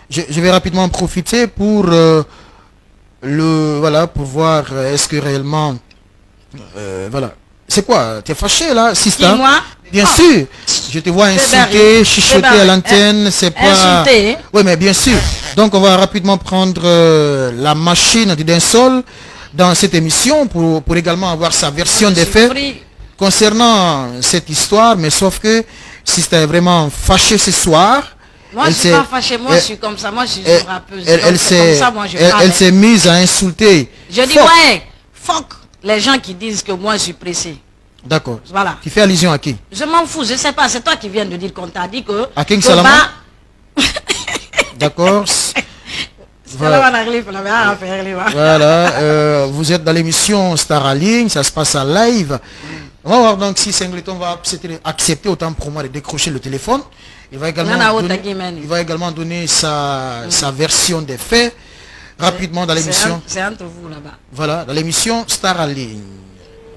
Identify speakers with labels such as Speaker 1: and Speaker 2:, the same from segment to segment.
Speaker 1: je vais rapidement profiter pour voilà, pour voir est-ce que réellement, voilà. C'est quoi? T'es fâché là,
Speaker 2: Qui,
Speaker 1: Sista?
Speaker 2: moi?
Speaker 1: Bien
Speaker 2: Oh,
Speaker 1: sûr. Je te vois insulter, chuchoter à l'antenne, c'est pas...
Speaker 2: Insulter.
Speaker 1: Oui, mais bien sûr. Donc on va rapidement prendre la machine du dancehall dans cette émission pour également avoir sa version des faits concernant cette histoire, mais sauf que Sista est vraiment fâché ce soir.
Speaker 2: Moi, je suis pas fâché, moi, je suis comme ça, moi, je suis une rappeuse. Elle
Speaker 1: s'est mise à insulter.
Speaker 2: Je dis, ouais, fuck les gens qui disent que moi, je suis pressé.
Speaker 1: D'accord.
Speaker 2: Voilà.
Speaker 1: Tu fais allusion à qui?
Speaker 2: Je m'en fous, je sais pas, c'est toi qui viens de dire qu'on t'a dit que...
Speaker 1: À King Salama? D'accord. Voilà, vous êtes dans l'émission Star Align, ça se passe en live. On va voir donc si Singleton va accepter autant pour moi de décrocher le téléphone. Il va également donner sa version des faits rapidement dans l'émission.
Speaker 2: C'est entre vous là-bas.
Speaker 1: Voilà, dans l'émission Star Align.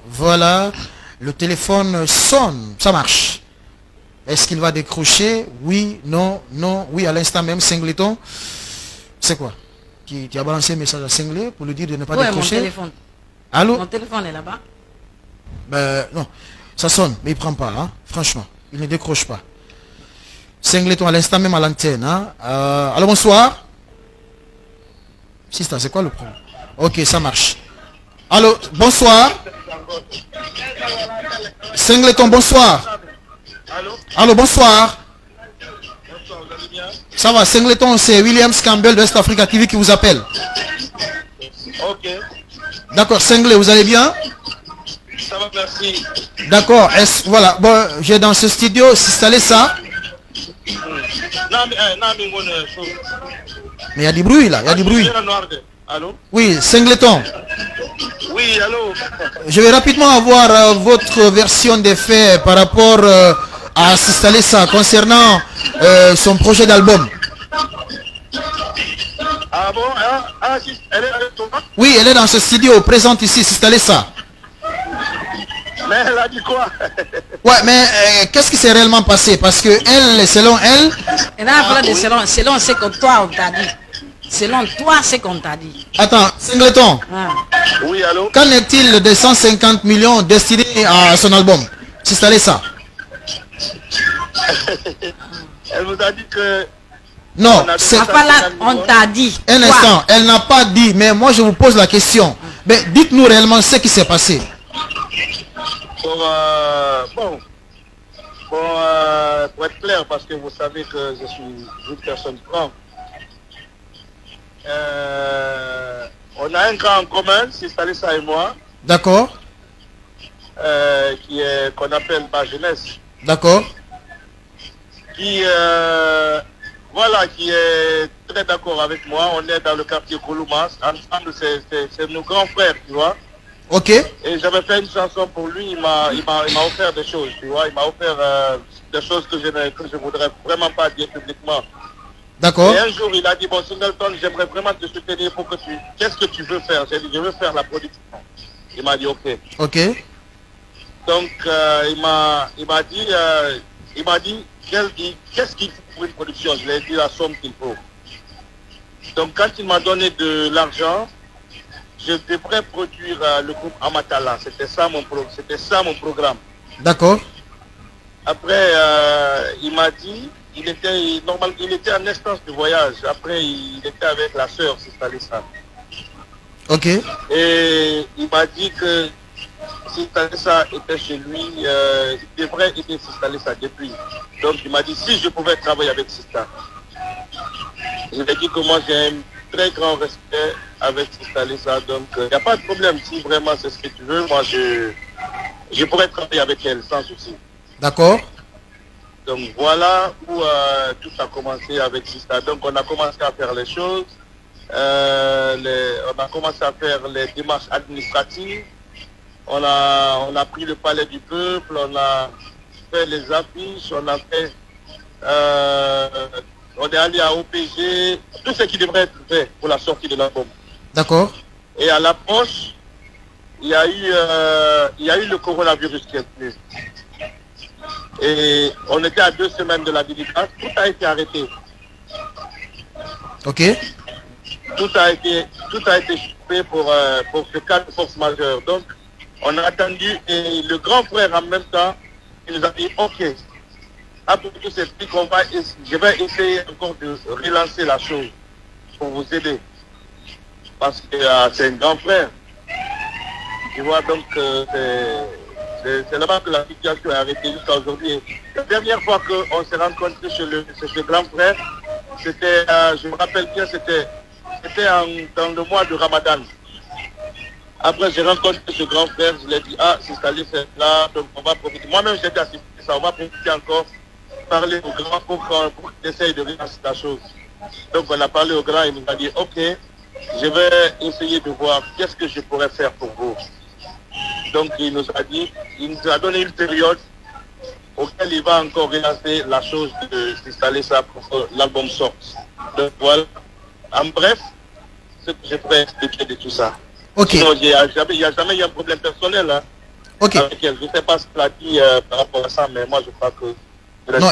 Speaker 1: Voilà, le téléphone sonne, ça marche. Est-ce qu'il va décrocher? Oui, non, non, oui, à l'instant même, Singleton. C'est quoi? Tu as balancé un message à Singlet pour lui dire de ne pas décrocher?
Speaker 2: Mon téléphone.
Speaker 1: Allô?
Speaker 2: Mon téléphone est là-bas.
Speaker 1: Ben non, ça sonne, mais il prend pas, hein? Franchement, il ne décroche pas. Singleton à l'instant même à l'antenne. Hein? Allô, bonsoir. Sista, c'est quoi le problème? Ok, ça marche. Allô, bonsoir. Singleton, bonsoir. Allô, bonsoir. Ça va, Singleton, c'est Williams Campbell de West Africa TV qui vous appelle.
Speaker 3: Ok.
Speaker 1: D'accord, Singlet, vous allez bien?
Speaker 3: Ça va, merci.
Speaker 1: D'accord, voilà, bon, j'ai dans ce studio, installé ça. Mais il y a du bruit là, il y a du bruit.
Speaker 3: Allô?
Speaker 1: Oui, Singleton.
Speaker 3: Oui, allô?
Speaker 1: Je vais rapidement avoir votre version des faits par rapport à s'installer ça concernant son projet d'album.
Speaker 3: Ah bon? Elle est avec toi?
Speaker 1: Oui, elle est dans ce studio, présente ici, s'installer ça.
Speaker 3: Mais elle a dit quoi?
Speaker 1: Ouais, mais qu'est-ce qui s'est réellement passé? Parce que elle, selon elle...
Speaker 2: Elle a parlé de selon ce que toi on t'a dit. Selon toi, ce qu'on t'a dit.
Speaker 1: Attends, Singleton.
Speaker 3: Oui, allô?
Speaker 1: Qu'en est-il des 150 millions destinés à son album? S'installer ça.
Speaker 3: Elle vous a dit que...
Speaker 1: Non,
Speaker 2: c'est pas là, on t'a dit.
Speaker 1: Un instant, elle n'a pas dit, mais moi je vous pose la question. Mais dites-nous réellement ce qui s'est passé.
Speaker 3: Pour être clair, parce que vous savez que je suis une personne franche, on a un grand en commun, c'est Salissa et moi.
Speaker 1: D'accord.
Speaker 3: Qu'on appelle ma jeunesse.
Speaker 1: D'accord.
Speaker 3: Qui est très d'accord avec moi. On est dans le quartier Kouloumas. Ensemble, c'est nos grands frères, tu vois.
Speaker 1: Ok.
Speaker 3: Et j'avais fait une chanson pour lui. Il m'a offert des choses, tu vois. Il m'a offert des choses que je voudrais vraiment pas dire publiquement.
Speaker 1: D'accord.
Speaker 3: Et un jour, il a dit, bon, Singleton, j'aimerais vraiment te soutenir pour que tu... Qu'est-ce que tu veux faire? J'ai dit, je veux faire la production. Il m'a dit, ok.
Speaker 1: Ok.
Speaker 3: Donc, il m'a dit, qu'est-ce qu'il faut pour une production? Je lui ai dit la somme qu'il faut. Donc, quand il m'a donné de l'argent, je devrais produire le groupe Amatala. C'était ça mon programme.
Speaker 1: D'accord.
Speaker 3: Après, il m'a dit, il était en instance de voyage. Après, il était avec la sœur, c'est ça.
Speaker 1: Ok.
Speaker 3: Et il m'a dit que si Salissa était chez lui, il devrait aider Salissa depuis. Donc il m'a dit si je pouvais travailler avec Sista. Je lui ai dit que moi j'ai un très grand respect avec Salissa. Donc il n'y a pas de problème. Si vraiment c'est ce que tu veux, moi je pourrais travailler avec elle sans souci.
Speaker 1: D'accord.
Speaker 3: Donc voilà où tout a commencé avec Sista. Donc on a commencé à faire les choses. On a commencé à faire les démarches administratives. On a pris le palais du peuple, on a fait les affiches, on est allé à OPG, tout ce qui devrait être fait pour la sortie de l'album.
Speaker 1: D'accord.
Speaker 3: Et à l'approche, il y a eu le coronavirus qui est venu. Et on était à 2 semaines de la dédicace, tout a été arrêté.
Speaker 1: Ok.
Speaker 3: Tout a été fait pour ce cas de force majeure. Donc, on a attendu et le grand frère en même temps, il nous a dit, ok, après tout ces trucs, je vais essayer encore de relancer la chose pour vous aider. Parce que c'est un grand frère. Tu vois, donc c'est là-bas que la situation est arrêtée jusqu'à aujourd'hui. La dernière fois qu'on s'est rencontré chez ce grand frère, c'était, je me rappelle bien, c'était dans le mois de Ramadan. Après, j'ai rencontré ce grand frère, je lui ai dit, c'est installé, c'est là, donc on va profiter. Moi-même, j'ai assisté à ça, on va profiter encore, parler au grand pour qu'il essaye de relancer la chose. Donc, on a parlé au grand, il nous a dit, ok, je vais essayer de voir qu'est-ce que je pourrais faire pour vous. Donc, il nous a donné une période auquel il va encore relancer la chose d'installer ça pour que l'album sorte. Donc, voilà. En bref, ce que je pourrais expliquer de tout ça.
Speaker 1: Ok.
Speaker 3: Sinon, il n'y a jamais eu un problème personnel hein,
Speaker 1: Ok.
Speaker 3: avec elle. Je ne sais pas ce qu'elle a dit par rapport à ça, mais moi je crois que...
Speaker 1: Non,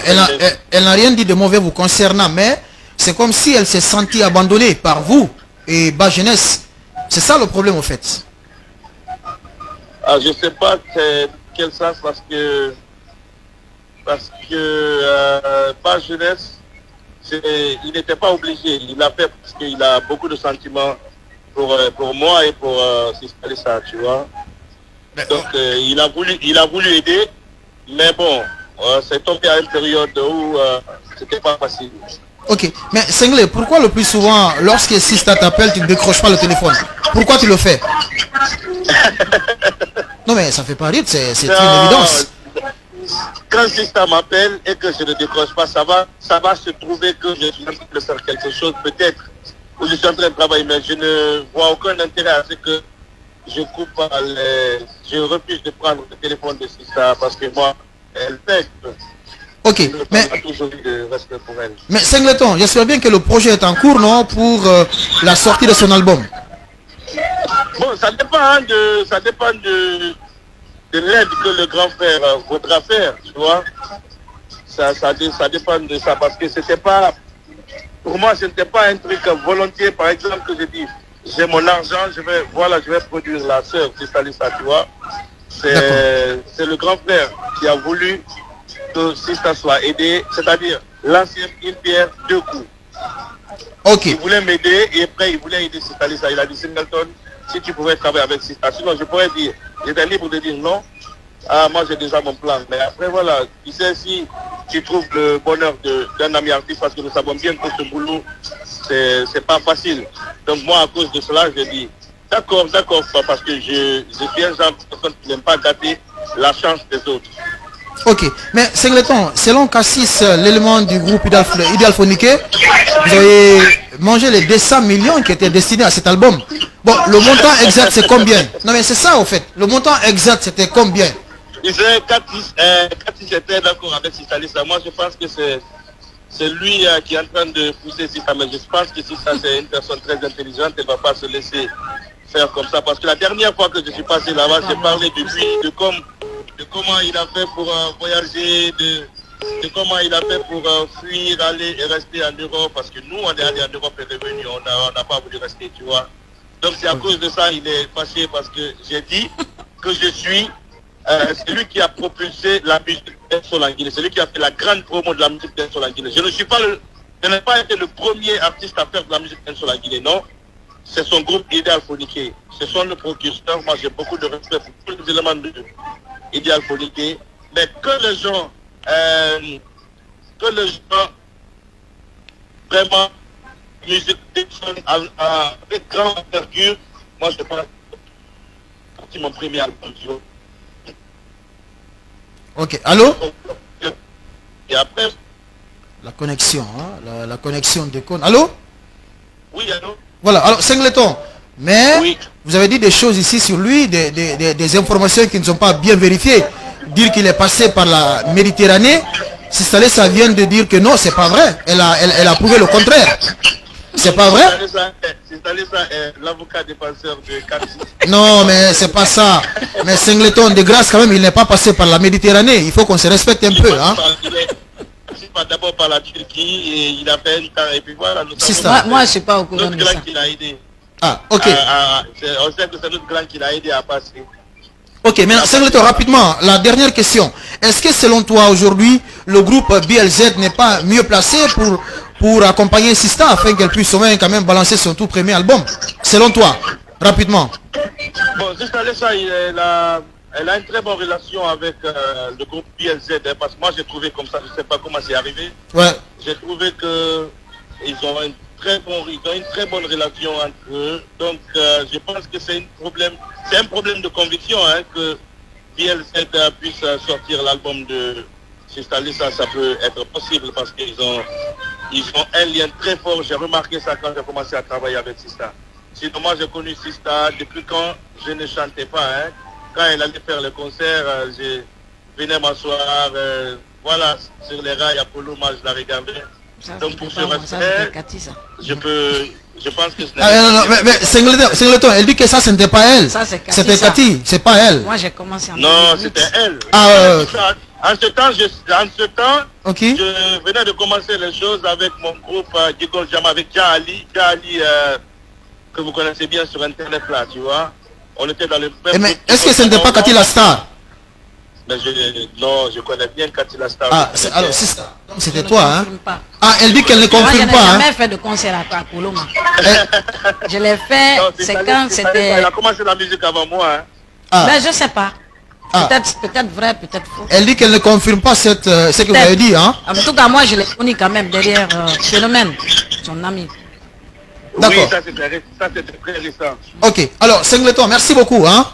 Speaker 1: elle n'a rien dit de mauvais vous concernant, mais c'est comme si elle s'est sentie abandonnée par vous et Bas Jeunesse. C'est ça le problème au fait.
Speaker 3: Je ne sais pas quel sens parce que Bas Jeunesse, il n'était pas obligé. Il l'a fait parce qu'il a beaucoup de sentiments pour moi et pour Sister Lisa, tu vois. Donc il a voulu aider, mais bon, c'est tombé à une période où c'était pas facile.
Speaker 1: Ok, mais Senglé, pourquoi le plus souvent, lorsque Sista t'appelle, tu ne décroches pas le téléphone? Pourquoi tu le fais? Non mais ça fait pas rire, c'est une évidence.
Speaker 3: Quand Sista m'appelle et que je ne décroche pas, ça va se trouver que je suis en train de faire quelque chose, peut-être, où je suis en train de travailler, mais je ne vois aucun intérêt à ce que je coupe je refuse de prendre le téléphone de Sista parce que moi, elle fait.
Speaker 1: Ok, mais Singleton, j'espère bien que le projet est en cours, non, pour la sortie de son album.
Speaker 3: Bon, ça dépend de l'aide que le grand frère voudra faire, tu vois. Ça dépend de ça, parce que c'était pas, pour moi, ce n'était pas un truc volontiers, par exemple, que je dis, j'ai mon argent, je vais produire la sœur, c'est ça, tu vois. C'est le grand frère qui a voulu que Sista soit aidé, c'est-à-dire lancer une pierre deux coups.
Speaker 1: Ok.
Speaker 3: Il voulait m'aider et après il voulait aider Sista Lisa. Il a dit Singleton, si tu pouvais travailler avec Sista, sinon je pourrais dire, j'étais libre de dire non. Moi j'ai déjà mon plan. Mais après voilà, tu sais, si tu trouves le bonheur d'un ami artiste, parce que nous savons bien que ce boulot, c'est pas facile. Donc moi à cause de cela, je dis d'accord, parce que je suis un genre de personne qui n'aime pas gâter la chance des autres.
Speaker 1: Ok, mais Singleton, selon Cassis, l'élément du groupe Ideal Phonique, vous avez mangé les 200 millions qui étaient destinés à cet album. Bon, le montant exact c'est combien? Non mais c'est ça au fait, le montant exact c'était combien?
Speaker 3: Cassis était d'accord avec Sista Lisa. Moi je pense que c'est lui qui est en train de pousser Sista, mais je pense que Sista c'est une personne très intelligente, elle ne va pas se laisser faire comme ça. Parce que la dernière fois que je suis passé là-bas, j'ai parlé de lui, de comment il a fait pour voyager, de comment il a fait pour fuir, aller et rester en Europe, parce que nous, on est allé en Europe et revenu, on n'a pas voulu rester, tu vois. Donc c'est à cause de ça, il est fâché, parce que j'ai dit que je suis, c'est lui qui a propulsé la musique d'Enso Languille, c'est lui qui a fait la grande promo de la musique d'Enso Languille. Je n'ai pas été le premier artiste à faire de la musique d'Enso Languille, non. C'est son groupe Ideal Phonique, ce sont le producteur, moi j'ai beaucoup de respect pour tous les éléments de Ideal Phonique, mais que les gens vraiment musique avec grande envergure, moi je pense que c'est mon premier album.
Speaker 1: Ok, allô?
Speaker 3: Et après
Speaker 1: la connexion, hein? la connexion déconne. Allô?
Speaker 3: Oui, allô?
Speaker 1: Voilà, alors Singleton, mais
Speaker 3: oui.
Speaker 1: Vous avez dit des choses ici sur lui, des informations qui ne sont pas bien vérifiées. Dire qu'il est passé par la Méditerranée, Sista Lisa vient de dire que non, c'est pas vrai. Elle a prouvé le contraire. C'est pas vrai?
Speaker 3: Sista Lisa est l'avocat défenseur de Cassis.
Speaker 1: Non, mais c'est pas ça. Mais Singleton, de grâce quand même, il n'est pas passé par la Méditerranée. Il faut qu'on se respecte un peu. Hein?
Speaker 3: passé d'abord par la Turquie et il a fait un temps. Et puis voilà, nous
Speaker 1: C'est
Speaker 3: savons
Speaker 1: ça.
Speaker 2: Moi, je ne suis pas au courant
Speaker 3: notre
Speaker 2: de ça.
Speaker 3: grand qui l'a aidé.
Speaker 1: Ah, ok.
Speaker 3: On sait que c'est notre grand qui l'a aidé à passer.
Speaker 1: Ok, mais Singleton, rapidement, la dernière question. Est-ce que selon toi, aujourd'hui, le groupe BLZ n'est pas mieux placé pour accompagner Sista afin qu'elle puisse au moins quand même balancer son tout premier album? Selon toi, rapidement.
Speaker 3: Bon, Sista Lessa, elle a une très bonne relation avec le groupe BLZ, hein, parce que moi j'ai trouvé comme ça, je ne sais pas comment c'est arrivé.
Speaker 1: Ouais.
Speaker 3: J'ai trouvé que ils ont une très bonne relation entre eux. Donc je pense que c'est un problème de conviction, hein, que BLZ puisse sortir l'album de Sista Lessa. Ça peut être possible parce qu'ils ont un lien très fort. J'ai remarqué ça quand j'ai commencé à travailler avec Sista. Sinon moi j'ai connu Sista depuis quand je ne chantais pas, hein. Quand elle allait faire le concert, je venais m'asseoir, voilà, sur les rails Apollo, moi je la regardais. Donc pour ce respect, je pense que ce n'est
Speaker 1: non, mais Singleton, elle dit que ça, ce n'était pas elle.
Speaker 2: Ça, c'est Cathy,
Speaker 1: c'était
Speaker 2: ça.
Speaker 1: Cathy, c'est pas elle.
Speaker 2: Moi, j'ai commencé en
Speaker 3: Non,
Speaker 2: 2008.
Speaker 3: c'était elle.
Speaker 1: Ah,
Speaker 3: En ce temps,
Speaker 1: ok.
Speaker 3: je venais de commencer les choses avec mon groupe Gigol Jam, avec Jali, que vous connaissez bien sur Internet là, tu vois. On était dans le même
Speaker 1: Mais
Speaker 3: groupe,
Speaker 1: est-ce que ce n'était pas Cathy la star?
Speaker 3: Mais non, je connais bien Cathy la star.
Speaker 1: Ah, alors c'est ça. Donc c'était
Speaker 2: Je ne
Speaker 1: toi, hein?
Speaker 2: confirme pas.
Speaker 1: Ah, elle dit qu'elle ne
Speaker 2: Moi, je
Speaker 1: confirme
Speaker 2: n'ai
Speaker 1: pas, hein?
Speaker 2: jamais fait de concert à Apollo. Je l'ai fait,
Speaker 3: Non,
Speaker 2: c'est quand c'était...
Speaker 3: Elle a commencé la musique avant moi, hein.
Speaker 1: Ah.
Speaker 2: Mais je ne sais pas.
Speaker 1: Ah.
Speaker 2: Peut-être vrai, peut-être faux.
Speaker 1: Elle dit qu'elle ne confirme pas ce que vous avez dit, hein?
Speaker 2: En tout cas, moi, je l'ai connu quand même derrière Phénomène, son ami.
Speaker 1: D'accord.
Speaker 3: Oui, ça c'était très récent.
Speaker 1: Ok, alors Singleton, merci beaucoup, hein?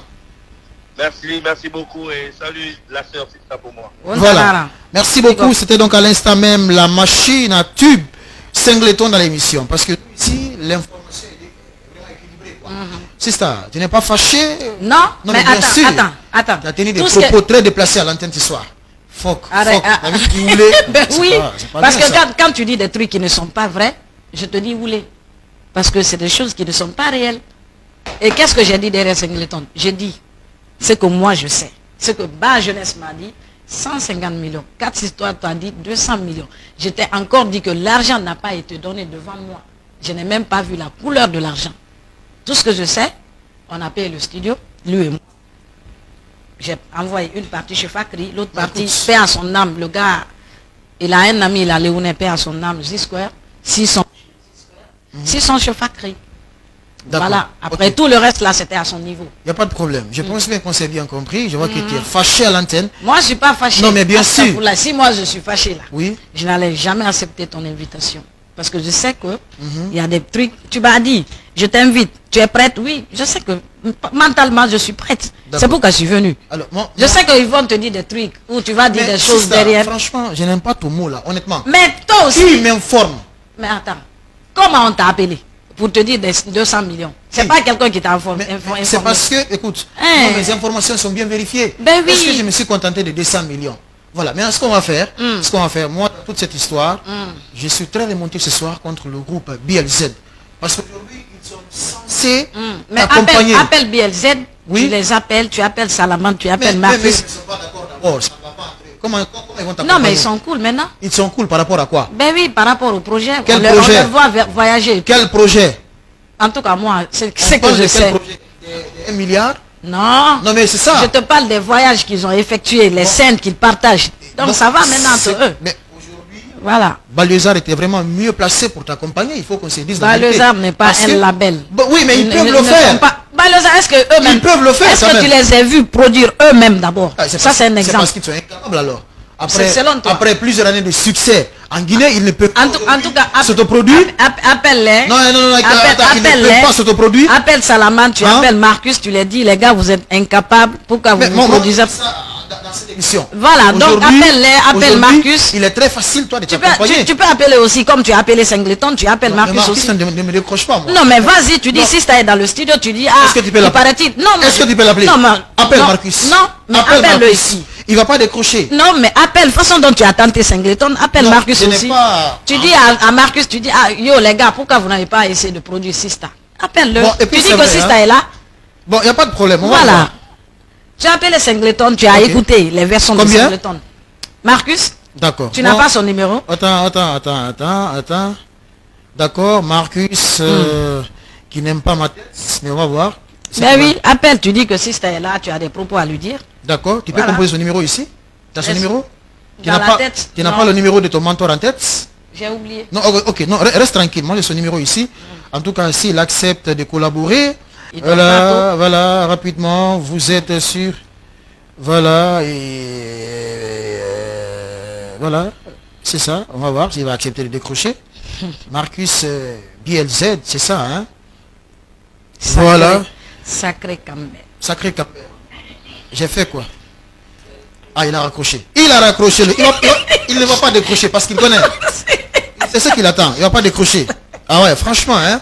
Speaker 3: Merci beaucoup et salut la sœur Sista pour moi.
Speaker 1: Voilà. Merci beaucoup. C'était donc à l'instant même la machine à tube Singleton dans l'émission. Parce que ici, l'information est vraiment équilibrée. Sista, tu n'es pas fâché?
Speaker 2: Non,
Speaker 1: Non,
Speaker 2: mais
Speaker 1: bien sûr.
Speaker 2: attends.
Speaker 1: Tu as tenu des
Speaker 2: Tout ce
Speaker 1: propos très déplacés à l'antenne ce soir. Fuck.
Speaker 2: Arrête,
Speaker 1: T'as vu qu'il voulait?
Speaker 2: Ben
Speaker 1: C'est
Speaker 2: oui,
Speaker 1: pas
Speaker 2: parce
Speaker 1: bien,
Speaker 2: que
Speaker 1: ça.
Speaker 2: quand tu dis des trucs qui ne sont pas vrais, je te dis oulé. Parce que c'est des choses qui ne sont pas réelles. Et qu'est-ce que j'ai dit derrière Singleton? J'ai dit ce que moi je sais. Ce que Ba Jeunesse m'a dit, 150 millions. 4 histoires t'ont dit 200 millions. Je t'ai encore dit que l'argent n'a pas été donné devant moi. Je n'ai même pas vu la couleur de l'argent. Tout ce que je sais, on a payé le studio, lui et moi. J'ai envoyé une partie chez Fakri, l'autre partie, paix à son âme. Le gars, il a un ami, il a Léoné, paix à son âme, Z-Square, 600 chez Fakri.
Speaker 1: D'accord.
Speaker 2: Voilà. Après
Speaker 1: Ok.
Speaker 2: tout le reste là, c'était à son niveau.
Speaker 1: Il n'y a pas de problème. Je pense bien qu'on s'est bien compris. Je vois que tu es fâché à l'antenne.
Speaker 2: Moi, je ne suis pas fâché.
Speaker 1: Non, mais bien sûr.
Speaker 2: Si moi, je suis fâché là,
Speaker 1: Oui.
Speaker 2: je n'allais jamais accepter ton invitation. Parce que je sais que il y a des trucs. Tu m'as dit, je t'invite. Tu es prête? Oui. Je sais que mentalement, je suis prête. C'est pourquoi je suis venue.
Speaker 1: Alors,
Speaker 2: Je sais qu'ils vont te dire des trucs où tu vas dire
Speaker 1: mais
Speaker 2: des choses
Speaker 1: Sista,
Speaker 2: derrière.
Speaker 1: franchement, je n'aime pas ton mot là, honnêtement.
Speaker 2: Mais toi
Speaker 1: Tu
Speaker 2: aussi.
Speaker 1: m'informes.
Speaker 2: Mais attends. Comment on t'a appelé pour te dire des 200 millions? C'est
Speaker 1: Oui.
Speaker 2: pas quelqu'un qui t'a informé.
Speaker 1: Mais c'est parce que, écoute,
Speaker 2: Hein.
Speaker 1: moi, mes informations sont bien vérifiées.
Speaker 2: Ben
Speaker 1: Parce
Speaker 2: oui.
Speaker 1: que je me suis contenté de 200 millions. Voilà, mais ce qu'on va faire, moi, dans toute cette histoire, je suis très remonté ce soir contre le groupe BLZ. Parce qu'aujourd'hui, ils sont censés
Speaker 2: Mais
Speaker 1: accompagner.
Speaker 2: appelle BLZ,
Speaker 1: Oui.
Speaker 2: tu les appelles, tu appelles Salaman, tu appelles
Speaker 1: mais
Speaker 2: Marcus.
Speaker 1: ils ne sont pas d'accord d'abord. Ça ne va pas entrer. Comment ils vont
Speaker 2: Non,
Speaker 1: t'accompagner?
Speaker 2: mais ils sont cool maintenant.
Speaker 1: Ils sont cool par rapport à quoi?
Speaker 2: Ben oui, par rapport au projet.
Speaker 1: Quel
Speaker 2: on
Speaker 1: projet?
Speaker 2: les voit voyager.
Speaker 1: Quel projet?
Speaker 2: En tout cas, moi, c'est
Speaker 1: On
Speaker 2: ce que
Speaker 1: parle
Speaker 2: je
Speaker 1: de quel
Speaker 2: sais.
Speaker 1: projet? De 1 milliard?
Speaker 2: Non.
Speaker 1: Non, mais c'est ça.
Speaker 2: Je te parle des voyages qu'ils ont effectués, les scènes qu'ils partagent. Donc
Speaker 1: Bon,
Speaker 2: ça va maintenant
Speaker 1: c'est-
Speaker 2: entre eux.
Speaker 1: Mais aujourd'hui,
Speaker 2: Voilà.
Speaker 1: Balthazar était vraiment mieux placé pour t'accompagner. Il faut qu'on se dise la vérité.
Speaker 2: Balthazar n'est pas
Speaker 1: Parce
Speaker 2: un
Speaker 1: que-
Speaker 2: label.
Speaker 1: Bon, oui, mais ils peuvent
Speaker 2: ne
Speaker 1: le
Speaker 2: sont
Speaker 1: faire.
Speaker 2: pas- Balthazar, est-ce que eux-mêmes...
Speaker 1: Ils peuvent le faire,
Speaker 2: Est-ce
Speaker 1: quand
Speaker 2: que tu
Speaker 1: même.
Speaker 2: les as vus produire eux-mêmes d'abord?
Speaker 1: Ah,
Speaker 2: Ça,
Speaker 1: parce-
Speaker 2: c'est un
Speaker 1: C'est
Speaker 2: exemple.
Speaker 1: parce qu'ils sont incapables alors. Après,
Speaker 2: C'est selon toi.
Speaker 1: après plusieurs années de succès, en Guinée, ils ne peuvent
Speaker 2: En tout cas,
Speaker 1: s'autoproduire.
Speaker 2: appelle-les.
Speaker 1: Non, attends, ils ne
Speaker 2: Appelle-les.
Speaker 1: peuvent pas s'autoproduire.
Speaker 2: Appelle Salaman, tu
Speaker 1: Hein?
Speaker 2: appelles Marcus, tu les dis, les gars, vous êtes incapables. Pourquoi
Speaker 1: Mais
Speaker 2: vous
Speaker 1: moi,
Speaker 2: produisez
Speaker 1: ça, dans cette émission.
Speaker 2: Voilà, donc
Speaker 1: Aujourd'hui-
Speaker 2: appelle-les, appelle
Speaker 1: aujourd'hui,
Speaker 2: Marcus.
Speaker 1: Il est très facile, toi, de
Speaker 2: Tu peux,
Speaker 1: t'accompagner.
Speaker 2: tu peux appeler aussi, comme tu as appelé Singleton, tu appelles
Speaker 1: Mais
Speaker 2: Marcus aussi.
Speaker 1: ne me décroche pas, moi.
Speaker 2: Non, mais vas-y, tu dis,
Speaker 1: Non.
Speaker 2: si tu es dans le studio, tu dis,
Speaker 1: Est-ce que tu peux
Speaker 2: il
Speaker 1: l'appeler?
Speaker 2: paraît-il. Non, mais
Speaker 1: Est-ce que tu peux l'appeler?
Speaker 2: Non, mais...
Speaker 1: Appelle
Speaker 2: non,
Speaker 1: Marcus.
Speaker 2: Non, mais appelle-le
Speaker 1: Marcus.
Speaker 2: ici.
Speaker 1: Il va pas décrocher.
Speaker 2: Non, mais appelle, façon dont tu as tenté Singleton, appelle
Speaker 1: Non,
Speaker 2: Marcus
Speaker 1: je n'ai
Speaker 2: aussi.
Speaker 1: pas-
Speaker 2: Tu dis à Marcus, tu dis, yo les gars, pourquoi vous n'avez pas essayé de produire Sista? Appelle-le.
Speaker 1: Bon, et puis
Speaker 2: Tu dis
Speaker 1: c'est
Speaker 2: que
Speaker 1: vrai,
Speaker 2: Sista
Speaker 1: hein.
Speaker 2: est là.
Speaker 1: Bon, il n'y a pas de problème. on va
Speaker 2: Voilà.
Speaker 1: voir.
Speaker 2: Tu as appelé Singleton, tu as
Speaker 1: Ok.
Speaker 2: écouté les versions
Speaker 1: Combien?
Speaker 2: de Singleton. Marcus,
Speaker 1: D'accord.
Speaker 2: Tu n'as pas son numéro?
Speaker 1: Attends. D'accord, Marcus, qui n'aime pas ma tête, mais on va voir.
Speaker 2: Ben oui, appelle, tu dis que si c'est là, tu as des propos à lui dire.
Speaker 1: D'accord, tu peux composer son numéro ici? Tu as son numéro? Tu
Speaker 2: Dans
Speaker 1: n'as
Speaker 2: la
Speaker 1: pas,
Speaker 2: tête?
Speaker 1: tu n'as
Speaker 2: Non.
Speaker 1: pas le numéro de ton mentor en tête?
Speaker 2: J'ai oublié.
Speaker 1: Non, ok, non, reste tranquille, moi j'ai son numéro ici. En tout cas, s'il accepte de collaborer,
Speaker 2: Il donne pas tout.
Speaker 1: voilà, rapidement, vous êtes sûr. Voilà, voilà, c'est ça, on va voir s'il va accepter de décrocher. Marcus BLZ, c'est ça, hein?
Speaker 2: Sacré,
Speaker 1: Voilà.
Speaker 2: Sacré Campbell.
Speaker 1: Sacré cap. J'ai fait quoi? Ah, il a raccroché. Il a raccroché. Il ne va pas décrocher parce qu'il connaît. C'est ce qu'il attend. Il ne va pas décrocher. Ah ouais, franchement, hein?